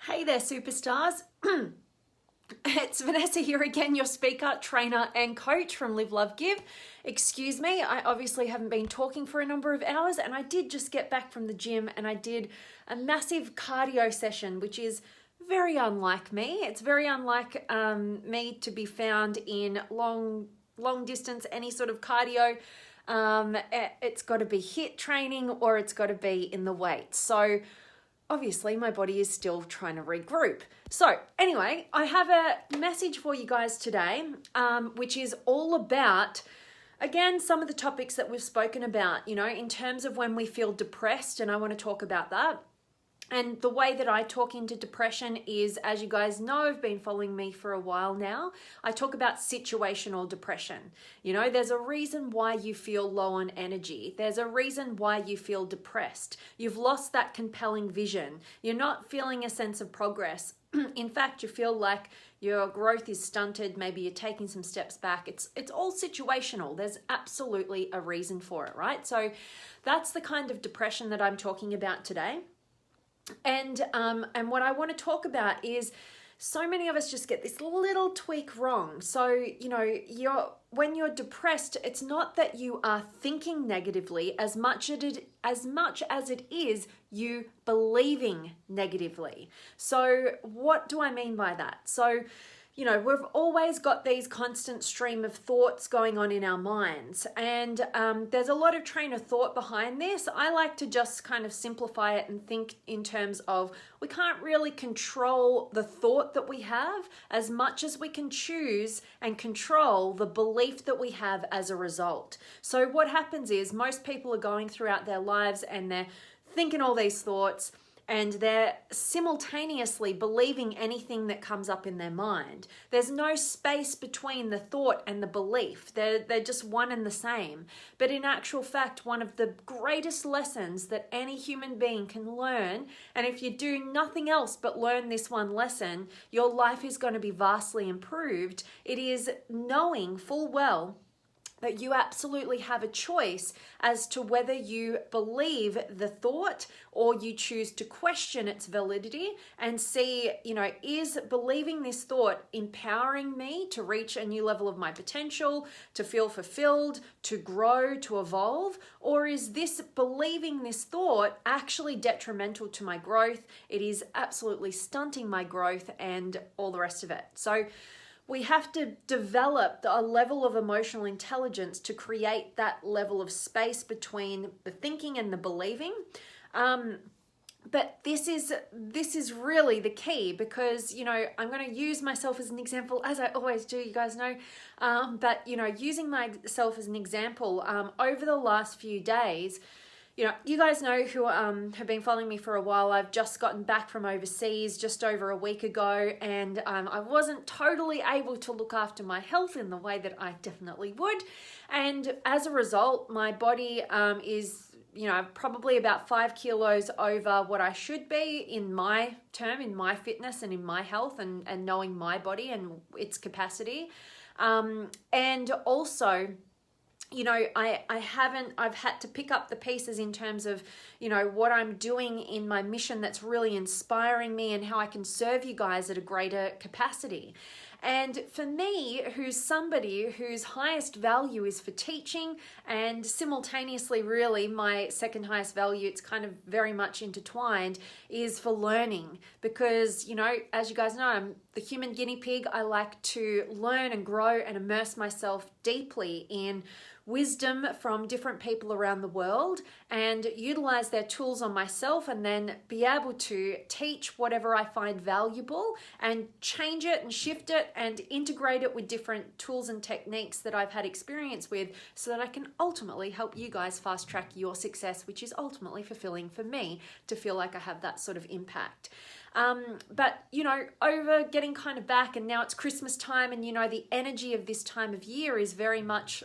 Hey there, superstars. It's Vanessa here again, your speaker, trainer, and coach from Live, Love, Give. Excuse me, I obviously haven't been talking for a number of hours, and I did just get back from the gym and I did a massive cardio session, which is very unlike me. It's very unlike me to be found in long distance, any sort of cardio. It's got to be HIIT training or it's got to be in the weights. So obviously my body is still trying to regroup. So anyway, I have a message for you guys today, which is all about, again, some of the topics that we've spoken about, in terms of when we feel depressed, and I want to talk about that. And the way that I talk into depression is, as you guys know, have been following me for a while now, I talk about situational depression. There's a reason why you feel low on energy. There's a reason why you feel depressed. You've lost that compelling vision. You're not feeling a sense of progress. In fact, you feel like your growth is stunted. Maybe you're taking some steps back. It's all situational. There's absolutely a reason for it, right? So that's the kind of depression that I'm talking about today. And what I want to talk about is, so many of us just get this little tweak wrong. So, when you're depressed, it's not that you are thinking negatively as much as it is you believing negatively. So what do I mean by that? So, we've always got these constant stream of thoughts going on in our minds. And there's a lot of train of thought behind this. I like to just kind of simplify it and think in terms of, we can't really control the thought that we have as much as we can choose and control the belief that we have as a result. So what happens is, most people are going throughout their lives and they're thinking all these thoughts, and they're simultaneously believing anything that comes up in their mind. There's no space between the thought and the belief. They're just one and the same. But in actual fact, one of the greatest lessons that any human being can learn, and if you do nothing else but learn this one lesson, your life is going to be vastly improved. It is knowing full well that you absolutely have a choice as to whether you believe the thought or you choose to question its validity and see, is believing this thought empowering me to reach a new level of my potential, to feel fulfilled, to grow, to evolve? Or is this believing this thought actually detrimental to my growth? It is absolutely stunting my growth and all the rest of it. So we have to develop a level of emotional intelligence to create that level of space between the thinking and the believing. But this is really the key, because, I'm going to use myself as an example, as I always do, you guys know. But, using myself as an example, over the last few days, you guys know who have been following me for a while. I've just gotten back from overseas just over a week ago, and I wasn't totally able to look after my health in the way that I definitely would. And as a result, my body is, probably about 5 kilos over what I should be in my fitness and in my health and knowing my body and its capacity. And also, I've had to pick up the pieces in terms of, what I'm doing in my mission that's really inspiring me and how I can serve you guys at a greater capacity. And for me, who's somebody whose highest value is for teaching, and simultaneously, really, my second highest value, it's kind of very much intertwined, is for learning. Because, as you guys know, I'm the human guinea pig. I like to learn and grow and immerse myself deeply in wisdom from different people around the world and utilize their tools on myself, and then be able to teach whatever I find valuable and change it and shift it and integrate it with different tools and techniques that I've had experience with, so that I can ultimately help you guys fast track your success, which is ultimately fulfilling for me to feel like I have that sort of impact. But, over getting kind of back, and now it's Christmas time, and, the energy of this time of year is very much,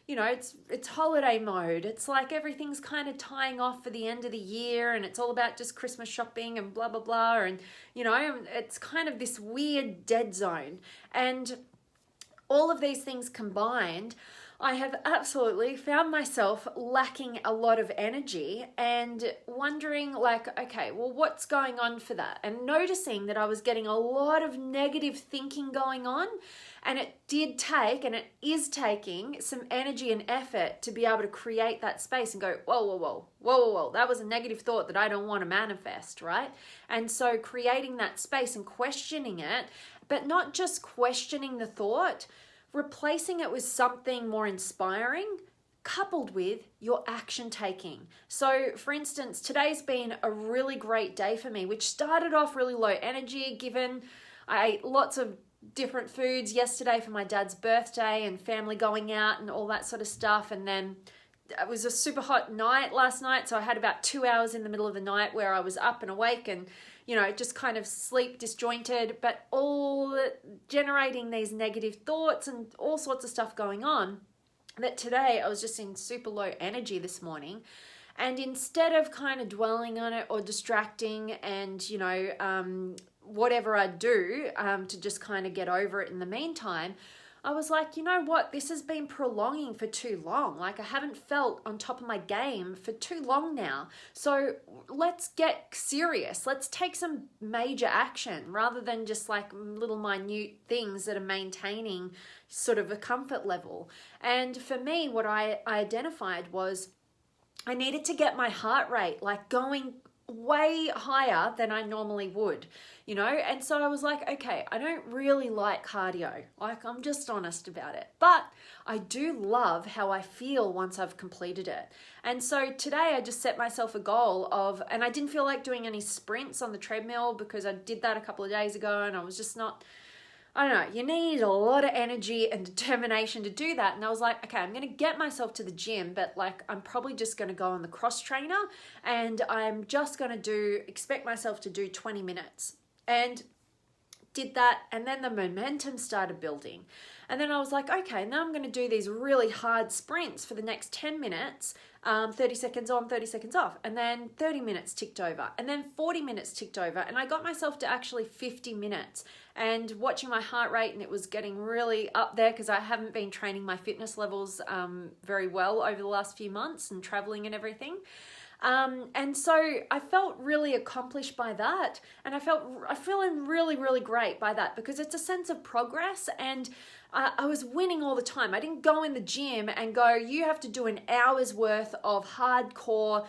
it's holiday mode. It's like everything's kind of tying off for the end of the year, and it's all about just Christmas shopping and blah, blah, blah. And, it's kind of this weird dead zone. And all of these things combined, I have absolutely found myself lacking a lot of energy and wondering like, okay, well, what's going on for that? And noticing that I was getting a lot of negative thinking going on, and it did take, and it is taking some energy and effort to be able to create that space and go, whoa, whoa, whoa, whoa, whoa, whoa, that was a negative thought that I don't want to manifest, right? And so creating that space and questioning it, but not just questioning the thought, replacing it with something more inspiring, coupled with your action taking. So for instance, today's been a really great day for me, which started off really low energy, given I ate lots of different foods yesterday for my dad's birthday and family going out and all that sort of stuff. And then it was a super hot night last night, so I had about 2 hours in the middle of the night where I was up and awake and, you know, just kind of sleep disjointed, but all generating these negative thoughts and all sorts of stuff going on, that today I was just in super low energy this morning. And instead of kind of dwelling on it or distracting and, you know, whatever I do to just kind of get over it in the meantime, I was like, you know what, this has been prolonging for too long. Like, I haven't felt on top of my game for too long now. So let's get serious. Let's take some major action rather than just like little minute things that are maintaining sort of a comfort level. And for me, what I identified was I needed to get my heart rate like going way higher than I normally would, you know? And so I was like, okay, I don't really like cardio. Like, I'm just honest about it. But I do love how I feel once I've completed it. And so today I just set myself a goal of, and I didn't feel like doing any sprints on the treadmill because I did that a couple of days ago and I was just not, I don't know, you need a lot of energy and determination to do that. And I was like, okay, I'm going to get myself to the gym, but like, I'm probably just going to go on the cross trainer and I'm just going to expect myself to do 20 minutes. And did that. And then the momentum started building. And then I was like, okay, now I'm going to do these really hard sprints for the next 10 minutes, 30 seconds on, 30 seconds off. And then 30 minutes ticked over and then 40 minutes ticked over. And I got myself to actually 50 minutes and watching my heart rate, and it was getting really up there because I haven't been training my fitness levels very well over the last few months and traveling and everything. And so I felt really accomplished by that. And I'm feeling really, really great by that because it's a sense of progress, and I was winning all the time. I didn't go in the gym and go, you have to do an hour's worth of hardcore,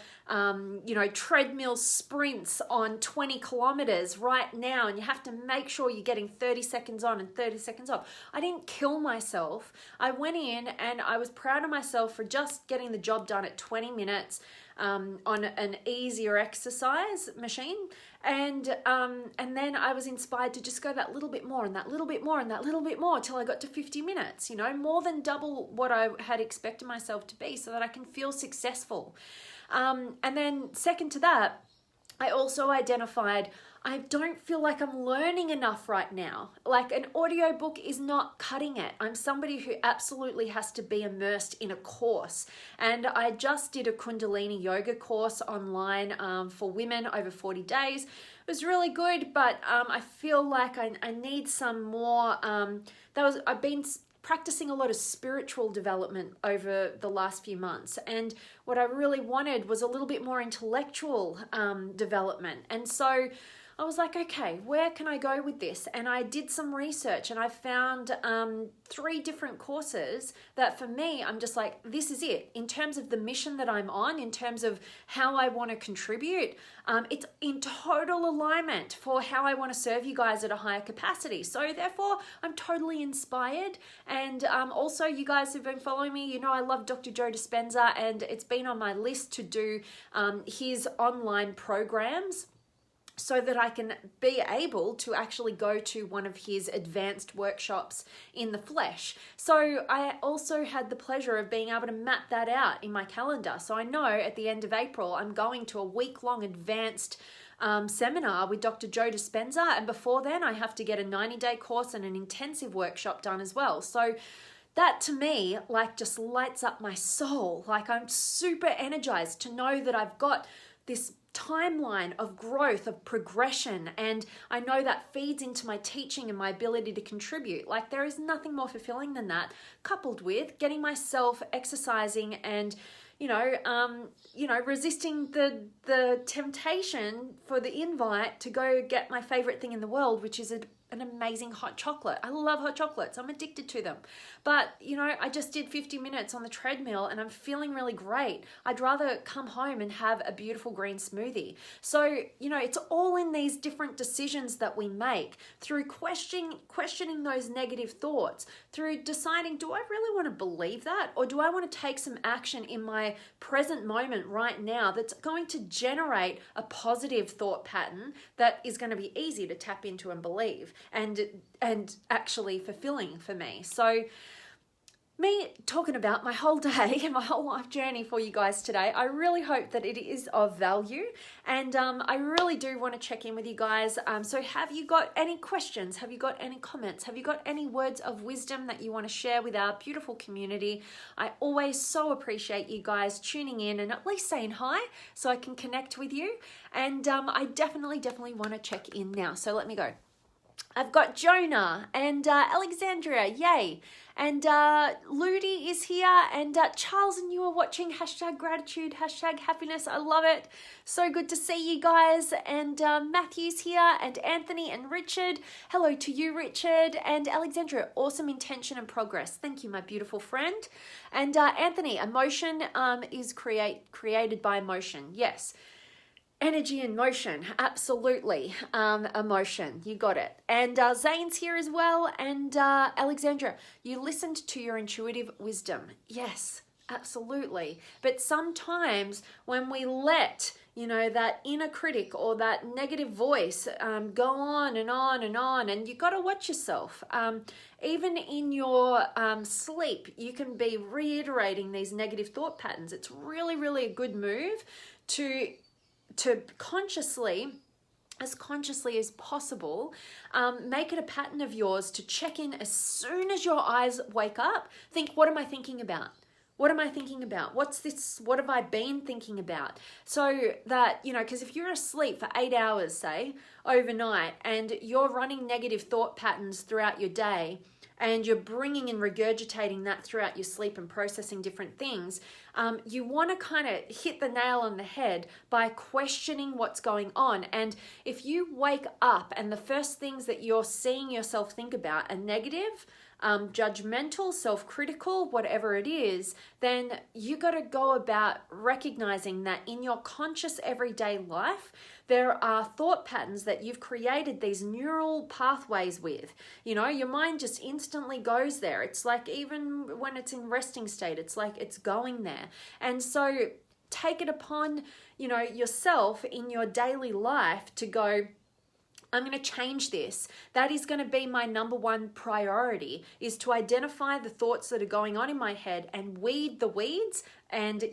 treadmill sprints on 20 kilometers right now. And you have to make sure you're getting 30 seconds on and 30 seconds off. I didn't kill myself. I went in and I was proud of myself for just getting the job done at 20 minutes. On an easier exercise machine, and then I was inspired to just go that little bit more and that little bit more and that little bit more till I got to 50 minutes, you know, more than double what I had expected myself to be so that I can feel successful. And then second to that, I also identified I don't feel like I'm learning enough right now. Like, an audiobook is not cutting it. I'm somebody who absolutely has to be immersed in a course. And I just did a Kundalini yoga course online for women over 40 days. It was really good, but I feel like I need some more. I've been practicing a lot of spiritual development over the last few months. And what I really wanted was a little bit more intellectual development. And so I was like, okay, where can I go with this? And I did some research and I found 3 different courses that for me, I'm just like, this is it. In terms of the mission that I'm on, in terms of how I want to contribute, it's in total alignment for how I want to serve you guys at a higher capacity. So therefore, I'm totally inspired. And also, you guys who've been following me, you know I love Dr. Joe Dispenza, and it's been on my list to do his online programs, so that I can be able to actually go to one of his advanced workshops in the flesh. So I also had the pleasure of being able to map that out in my calendar. So I know at the end of April, I'm going to a week-long advanced seminar with Dr. Joe Dispenza. And before then, I have to get a 90-day course and an intensive workshop done as well. So that to me, like, just lights up my soul. Like, I'm super energized to know that I've got this timeline of growth, of progression, and I know that feeds into my teaching and my ability to contribute. Like, there is nothing more fulfilling than that, coupled with getting myself exercising and resisting the temptation for the invite to go get my favorite thing in the world, which is an amazing hot chocolate. I love hot chocolates. I'm addicted to them. But, I just did 50 minutes on the treadmill and I'm feeling really great. I'd rather come home and have a beautiful green smoothie. So, it's all in these different decisions that we make through questioning those negative thoughts, through deciding, do I really want to believe that? Or do I want to take some action in my present moment right now that's going to generate a positive thought pattern that is going to be easy to tap into and believe and actually fulfilling for me. So me talking about my whole day and my whole life journey for you guys today, I really hope that it is of value, and I really do want to check in with you guys. So have you got any questions? Have you got any comments? Have you got any words of wisdom that you want to share with our beautiful community? I always so appreciate you guys tuning in and at least saying hi so I can connect with you, and I definitely want to check in now. So let me go. I've got Jonah and Alexandria, yay. And Ludi is here, and Charles and you are watching. #gratitude, #happiness. I love it. So good to see you guys. And Matthew's here, and Anthony and Richard. Hello to you, Richard. And Alexandria, awesome intention and progress. Thank you, my beautiful friend. And Anthony, emotion is created by emotion. Yes. Energy and motion, absolutely. Emotion, you got it. And Zane's here as well. And Alexandra, you listened to your intuitive wisdom. Yes, absolutely. But sometimes when we let, that inner critic or that negative voice go on and on and on, and you got to watch yourself. Even in your sleep, you can be reiterating these negative thought patterns. It's really a good move to consciously as possible, make it a pattern of yours to check in as soon as your eyes wake up. Think, what am I thinking about? What am I thinking about? What's this? What have I been thinking about? So that, because if you're asleep for 8 hours, say, overnight, and you're running negative thought patterns throughout your day, and you're bringing and regurgitating that throughout your sleep and processing different things, you want to kind of hit the nail on the head by questioning what's going on. And if you wake up and the first things that you're seeing yourself think about are negative, judgmental, self-critical, whatever it is, then you got to go about recognizing that in your conscious everyday life, there are thought patterns that you've created these neural pathways with. Your mind just instantly goes there. It's like, even when it's in resting state, it's like it's going there. And so take it upon, yourself in your daily life to go, I'm going to change this. That is going to be my number one priority, is to identify the thoughts that are going on in my head and weed the weeds and,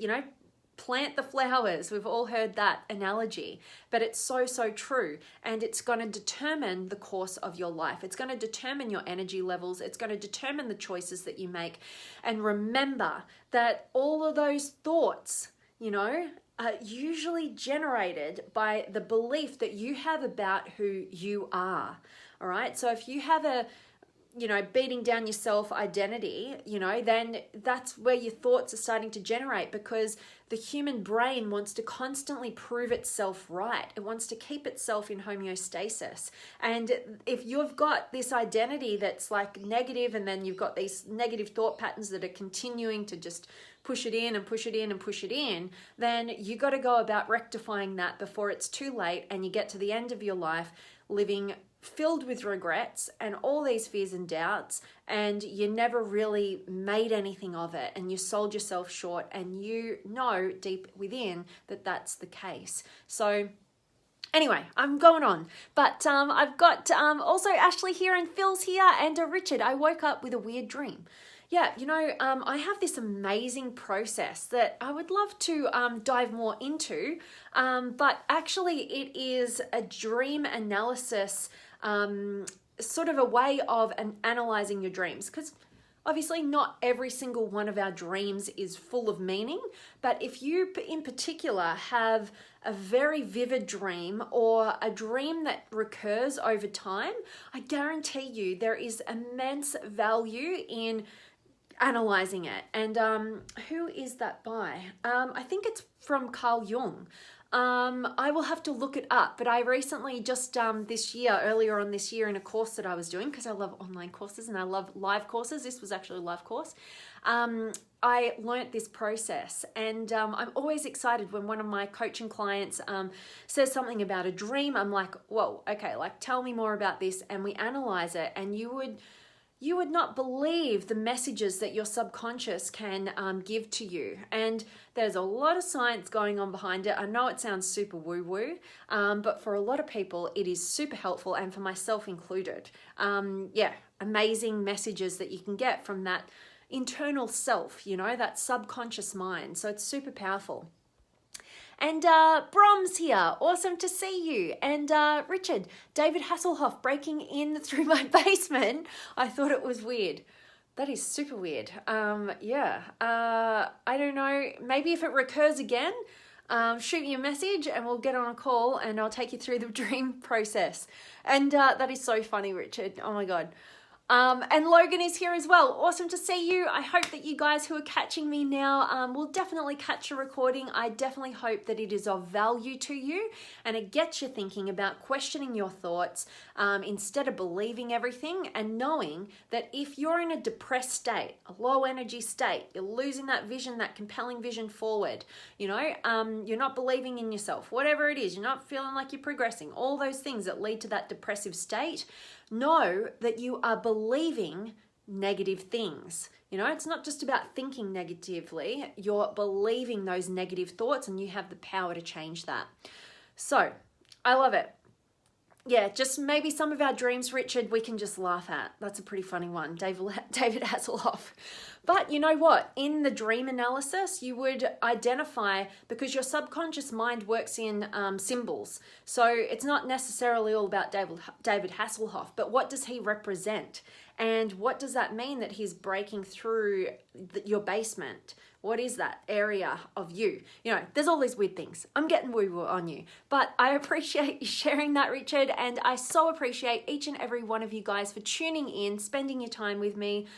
plant the flowers. We've all heard that analogy, but it's so true. And it's going to determine the course of your life. It's going to determine your energy levels. It's going to determine the choices that you make. And remember that all of those thoughts, are usually generated by the belief that you have about who you are. All right. So if you have a, beating down your self identity, then that's where your thoughts are starting to generate, because the human brain wants to constantly prove itself right. It wants to keep itself in homeostasis. And if you've got this identity that's like negative, and then you've got these negative thought patterns that are continuing to just push it in and push it in and push it in, then you got to go about rectifying that before it's too late and you get to the end of your life living filled with regrets and all these fears and doubts, and you never really made anything of it, and you sold yourself short, and deep within that that's the case. So anyway, I'm going on, but I've got also Ashley here, and Phil's here, and Richard. I woke up with a weird dream. Yeah, I have this amazing process that I would love to dive more into, but actually it is a dream analysis, sort of a way of analyzing your dreams, because Obviously, not every single one of our dreams is full of meaning, but if you in particular have a very vivid dream or a dream that recurs over time, I guarantee you there is immense value in analyzing it. And who is that by? I think it's from Carl Jung. I will have to look it up, but I recently just earlier on this year in a course that I was doing, because I love online courses and I love live courses. This was actually a live course. I learnt this process, and I'm always excited when one of my coaching clients says something about a dream. I'm like, whoa, okay, like tell me more about this, and we analyze it, and you would not believe the messages that your subconscious can give to you. And there's a lot of science going on behind it. I know it sounds super woo-woo, but for a lot of people, it is super helpful, and for myself included. Amazing messages that you can get from that internal self, that subconscious mind. So it's super powerful. And Brom's here, awesome to see you. And Richard, David Hasselhoff breaking in through my basement. I thought it was weird. That is super weird. I don't know, maybe if it recurs again, shoot me a message and we'll get on a call and I'll take you through the dream process. And that is so funny, Richard. Oh my God. And Logan is here as well. Awesome to see you. I hope that you guys who are catching me now will definitely catch a recording. I definitely hope that it is of value to you and it gets you thinking about questioning your thoughts instead of believing everything, and knowing that if you're in a depressed state, a low energy state, you're losing that vision, that compelling vision forward, you're not believing in yourself, whatever it is, you're not feeling like you're progressing, all those things that lead to that depressive state, know that you are believing negative things. It's not just about thinking negatively, you're believing those negative thoughts, and you have the power to change that. So I love it. Yeah, just maybe some of our dreams, Richard, we can just laugh at. That's a pretty funny one, David Hasselhoff. But you know what? In the dream analysis, you would identify, because your subconscious mind works in symbols. So it's not necessarily all about David Hasselhoff, but what does he represent? And what does that mean that he's breaking through your basement? What is that area of you? There's all these weird things. I'm getting woo-woo on you, but I appreciate you sharing that, Richard. And I so appreciate each and every one of you guys for tuning in, spending your time with me.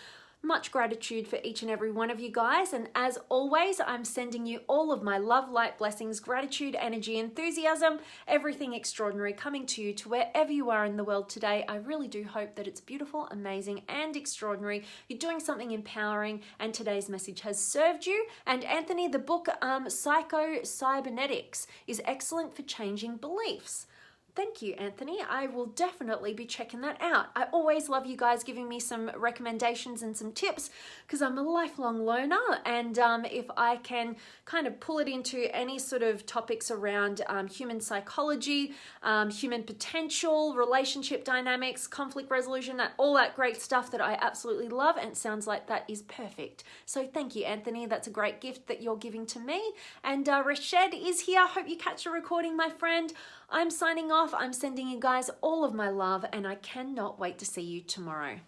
Much gratitude for each and every one of you guys. And as always, I'm sending you all of my love, light, blessings, gratitude, energy, enthusiasm, everything extraordinary coming to you to wherever you are in the world today. I really do hope that it's beautiful, amazing, and extraordinary. You're doing something empowering, and today's message has served you. And Anthony, the book Psycho-Cybernetics is excellent for changing beliefs. Thank you, Anthony. I will definitely be checking that out. I always love you guys giving me some recommendations and some tips, because I'm a lifelong learner, and if I can kind of pull it into any sort of topics around human psychology, human potential, relationship dynamics, conflict resolution, all that great stuff that I absolutely love, and it sounds like that is perfect. So thank you, Anthony. That's a great gift that you're giving to me. And Rashed is here. Hope you catch a recording, my friend. I'm signing off. I'm sending you guys all of my love, and I cannot wait to see you tomorrow.